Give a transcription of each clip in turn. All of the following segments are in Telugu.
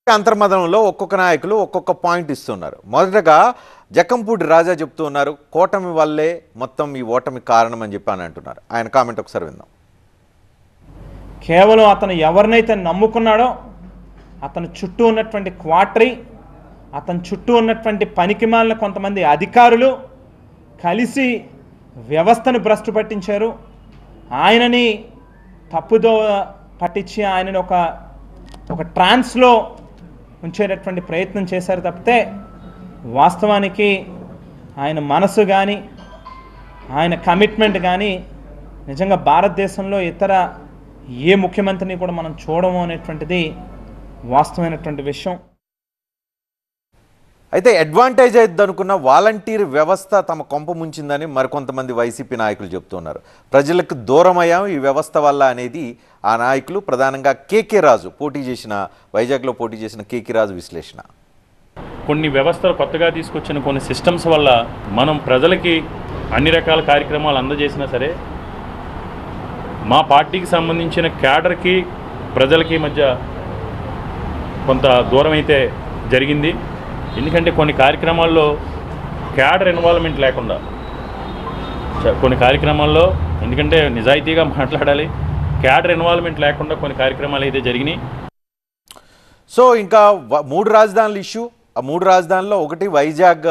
అంతర్మదంలో ఒక్కొక్క నాయకులు ఒక్కొక్క పాయింట్ ఇస్తున్నారు. మొదటగా జక్కంపూడి రాజా చెప్తూ ఉన్నారు, కూటమి వల్లే మొత్తం ఈ ఓటమి కారణం అని చెప్పి అంటున్నారు. ఆయన కామెంట్ ఒకసారి విందాం. కేవలం అతను ఎవరినైతే నమ్ముకున్నాడో అతని చుట్టూ ఉన్నటువంటి క్వార్టరీ, అతని చుట్టూ ఉన్నటువంటి పనికిమాలిన కొంతమంది అధికారులు కలిసి వ్యవస్థను భ్రష్టు పట్టించారు. ఆయనని తప్పుదో పట్టించి ఆయనని ఒక ట్రాన్స్లో ఉంచేటటువంటి ప్రయత్నం చేశారు తప్పితే వాస్తవానికి ఆయన మనసు కానీ ఆయన కమిట్మెంట్ కానీ నిజంగా భారతదేశంలో ఇతర ఏ ముఖ్యమంత్రిని కూడా మనం చూడము అనేటువంటిది వాస్తవమైనటువంటి విషయం. అయితే అడ్వాంటేజ్ అవుతుంది అనుకున్న వాలంటీర్ వ్యవస్థ తమ కొంప ముంచిందని మరికొంతమంది వైసీపీ నాయకులు చెప్తున్నారు. ప్రజలకు దూరమయ్యాం ఈ వ్యవస్థ వల్ల అనేది ఆ నాయకులు, ప్రధానంగా కేకే రాజు వైజాగ్లో పోటీ చేసిన కేకే రాజు విశ్లేషణ. కొన్ని వ్యవస్థలు కొత్తగా తీసుకొచ్చిన కొన్ని సిస్టమ్స్ వల్ల మనం ప్రజలకి అన్ని రకాల కార్యక్రమాలు అందజేసినా సరే మా పార్టీకి సంబంధించిన క్యాడర్కి ప్రజలకి మధ్య కొంత దూరం అయితే జరిగింది. ఎందుకంటే కొన్ని కార్యక్రమాల్లో క్యాడర్ ఇన్వాల్వ్మెంట్ లేకుండా కొన్ని కార్యక్రమాల్లో, ఎందుకంటే నిజాయితీగా మాట్లాడాలి, క్యాడర్ ఇన్వాల్వ్మెంట్ లేకుండా కొన్ని కార్యక్రమాలు అయితే జరిగినాయి. సో ఇంకా 3 రాజధానుల ఇష్యూ, ఆ 3 రాజధానుల్లో ఒకటి వైజాగ్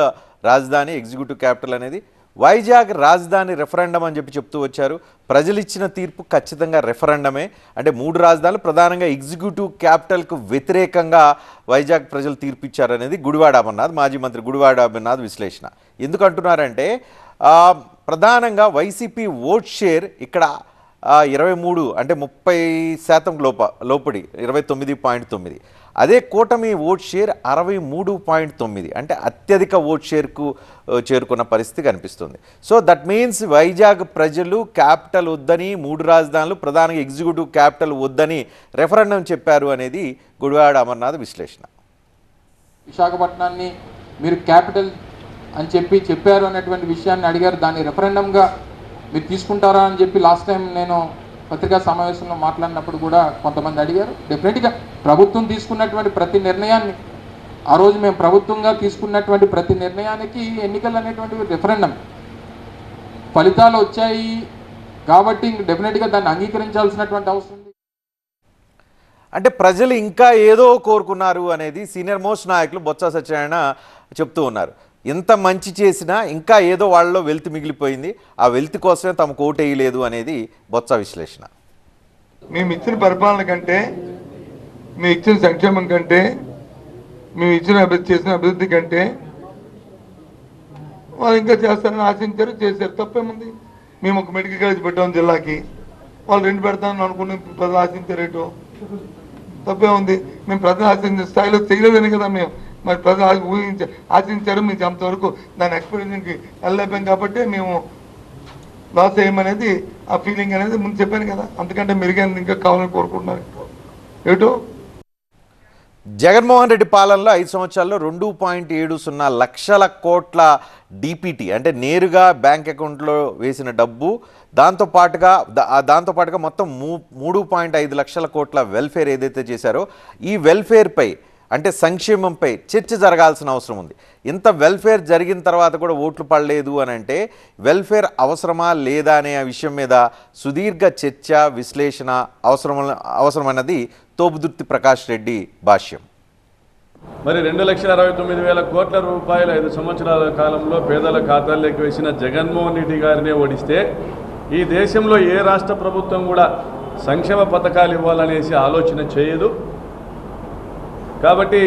రాజధాని ఎగ్జిక్యూటివ్ క్యాపిటల్ అనేది. వైజాగ్ రాజధాని రెఫరెండం అని చెప్తూ వచ్చారు. ప్రజలు ఇచ్చిన తీర్పు ఖచ్చితంగా రెఫరెండమే. అంటే 3 రాజధానులు ప్రధానంగా ఎగ్జిక్యూటివ్ క్యాపిటల్కు వ్యతిరేకంగా వైజాగ్ ప్రజలు తీర్పు ఇచ్చారనేది గుడివాడ అమర్నాథ్, మాజీ మంత్రి గుడివాడ అమర్నాథ్ విశ్లేషణ. ఎందుకు అంటున్నారంటే ప్రధానంగా వైసీపీ ఓట్ షేర్ ఇక్కడ 23 అంటే 30% లోపడి 29.9. అదే కూటమి ఓట్ షేర్ 63.9 అంటే అత్యధిక ఓట్ షేర్కు చేరుకున్న పరిస్థితి కనిపిస్తుంది. సో దట్ మీన్స్ వైజాగ్ ప్రజలు క్యాపిటల్ వద్దని, 3 రాజధానులు ప్రధానంగా ఎగ్జిక్యూటివ్ క్యాపిటల్ వద్దని రెఫరెండం చెప్పారు అనేది గుడివాడ అమర్నాథ్ విశ్లేషణ. విశాఖపట్నాన్ని మీరు క్యాపిటల్ అని చెప్పారు అనేటువంటి విషయాన్ని అడిగారు. దాన్ని రెఫరెండంగా మీరు తీసుకుంటారా అని చెప్పి లాస్ట్ టైం నేను పత్రికా సమావేశంలో మాట్లాడినప్పుడు కూడా కొంతమంది అడిగారు. డెఫినెట్గా ప్రభుత్వం తీసుకున్నటువంటి ప్రతి నిర్ణయాన్ని, ఆ రోజు మేము ప్రభుత్వంగా తీసుకున్నటువంటి ప్రతి నిర్ణయానికి ఎన్నికలు అనేటువంటి రెఫరెండం ఫలితాలు వచ్చాయి కాబట్టి డెఫినెట్గా దాన్ని అంగీకరించాల్సినటువంటి అవసరం ఉంది. అంటే ప్రజలు ఇంకా ఏదో కోరుకున్నారు అనేది సీనియర్ మోస్ట్ నాయకులు బొత్స సత్యనారాయణ చెప్తూ ఉన్నారు. ఎంత మంచి చేసినా ఇంకా ఏదో వాళ్ళలో వెల్త్ మిగిలిపోయింది, ఆ వెల్త్ కోసమే తమకు ఓటు వేయలేదు అనేది బొత్స విశ్లేషణ. మేము ఇచ్చిన పరిపాలన కంటే, మేము ఇచ్చిన సంక్షేమం కంటే, మేము ఇచ్చిన చేసిన అభివృద్ధి కంటే వాళ్ళు ఇంకా చేస్తారని ఆశించారు, చేశారు. తప్పేముంది? మేము ఒక మెడికల్ కాలేజ్ పెట్టాము జిల్లాకి, వాళ్ళు 2 పెడతామని అనుకుని ప్రజలు ఆశించారేటో తప్పే ఉంది. మేము ప్రజలు ఆశించిన స్థాయిలో చేయలేదని కదా మేము, మరి ప్రజలు ఆశించారు. మేము అంతవరకు దాని ఎక్స్పీరియన్స్కి వెళ్ళలేపాం కాబట్టి మేము లాస్ అయ్యమనేది ఆ ఫీలింగ్ అనేది ముందు చెప్పాను కదా. అంతకంటే మెరుగైనది ఇంకా కావాలని కోరుకుంటున్నారు. ఏటో జగన్మోహన్ రెడ్డి పాలనలో 5 సంవత్సరాల్లో 2.70 లక్షల కోట్ల డిపిటి అంటే నేరుగా బ్యాంక్ అకౌంట్లో వేసిన డబ్బు, దాంతోపాటుగా మొత్తం 3.5 లక్షల కోట్ల వెల్ఫేర్ ఏదైతే చేశారో ఈ వెల్ఫేర్పై అంటే సంక్షేమంపై చర్చ జరగాల్సిన అవసరం ఉంది. ఇంత వెల్ఫేర్ జరిగిన తర్వాత కూడా ఓట్లు పడలేదు అని అంటే వెల్ఫేర్ అవసరమా లేదా అనే విషయం మీద సుదీర్ఘ చర్చ, విశ్లేషణ అవసరమన్నది తోపుదుర్తి ప్రకాష్ రెడ్డి భాష్యం. మరి 2,69,000 కోట్ల రూపాయలు 5 సంవత్సరాల కాలంలో పేదల ఖాతాల్లోకి వేసిన జగన్మోహన్ రెడ్డి గారినే ఓడిస్తే ఈ దేశంలో ఏ రాష్ట్ర ప్రభుత్వం కూడా సంక్షేమ పథకాలు ఇవ్వాలనేసి ఆలోచన చేయదు. కాబట్టి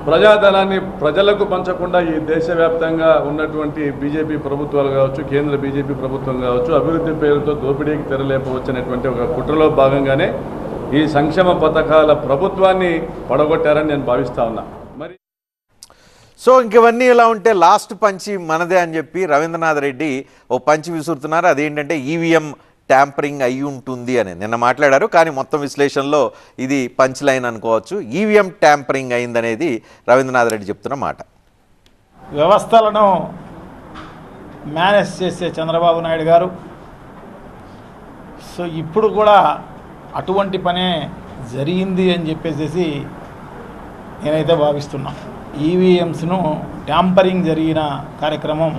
ప్రజాధనాన్ని ప్రజలకు పంచకుండా ఈ దేశవ్యాప్తంగా ఉన్నటువంటి బీజేపీ ప్రభుత్వాలు కావచ్చు, కేంద్ర బీజేపీ ప్రభుత్వం కావచ్చు, అభివృద్ధి పేరుతో దోపిడీకి తెరలేపవచ్చు అనేటువంటి ఒక కుట్రలో భాగంగానే ఈ సంక్షేమ పథకాల ప్రభుత్వాన్ని పడగొట్టారని నేను భావిస్తా ఉన్నా. మరి సో ఇంకవన్నీ ఇలా ఉంటే లాస్ట్ పంచి మనదే అని చెప్పి రవీంద్రనాథ్ రెడ్డి ఓ పంచి విసురుతున్నారు. అదేంటంటే ఈవీఎం ట్యాంపరింగ్ అయి ఉంటుంది అని నిన్న మాట్లాడారు. కానీ మొత్తం విశ్లేషణలో ఇది పంచ్ లైన్ అనుకోవచ్చు. ఈవీఎం ట్యాంపరింగ్ అయిందనేది రవీంద్రనాథ్ రెడ్డి చెప్తున్న మాట. వ్యవస్థలను మేనేజ్ చేసే చంద్రబాబు నాయుడు గారు సో ఇప్పుడు కూడా అటువంటి పనే జరిగింది అని చెప్పేసి నేనైతే భావిస్తున్నా. ఈవీఎంస్ను ట్యాంపరింగ్ జరిగిన కార్యక్రమం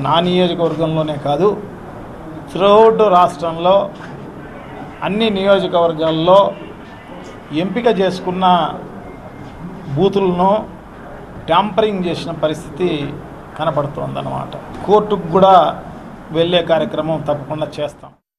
నా నియోజకవర్గంలోనే కాదు, త్రూఅవుట్ రాష్ట్రంలో అన్ని నియోజకవర్గాల్లో ఎంపిక చేసుకున్న బూతులను ట్యాంపరింగ్ చేసిన పరిస్థితి కనపడుతోందన్నమాట. కోర్టుకు కూడా వెళ్ళే కార్యక్రమం తప్పకుండా చేస్తాం.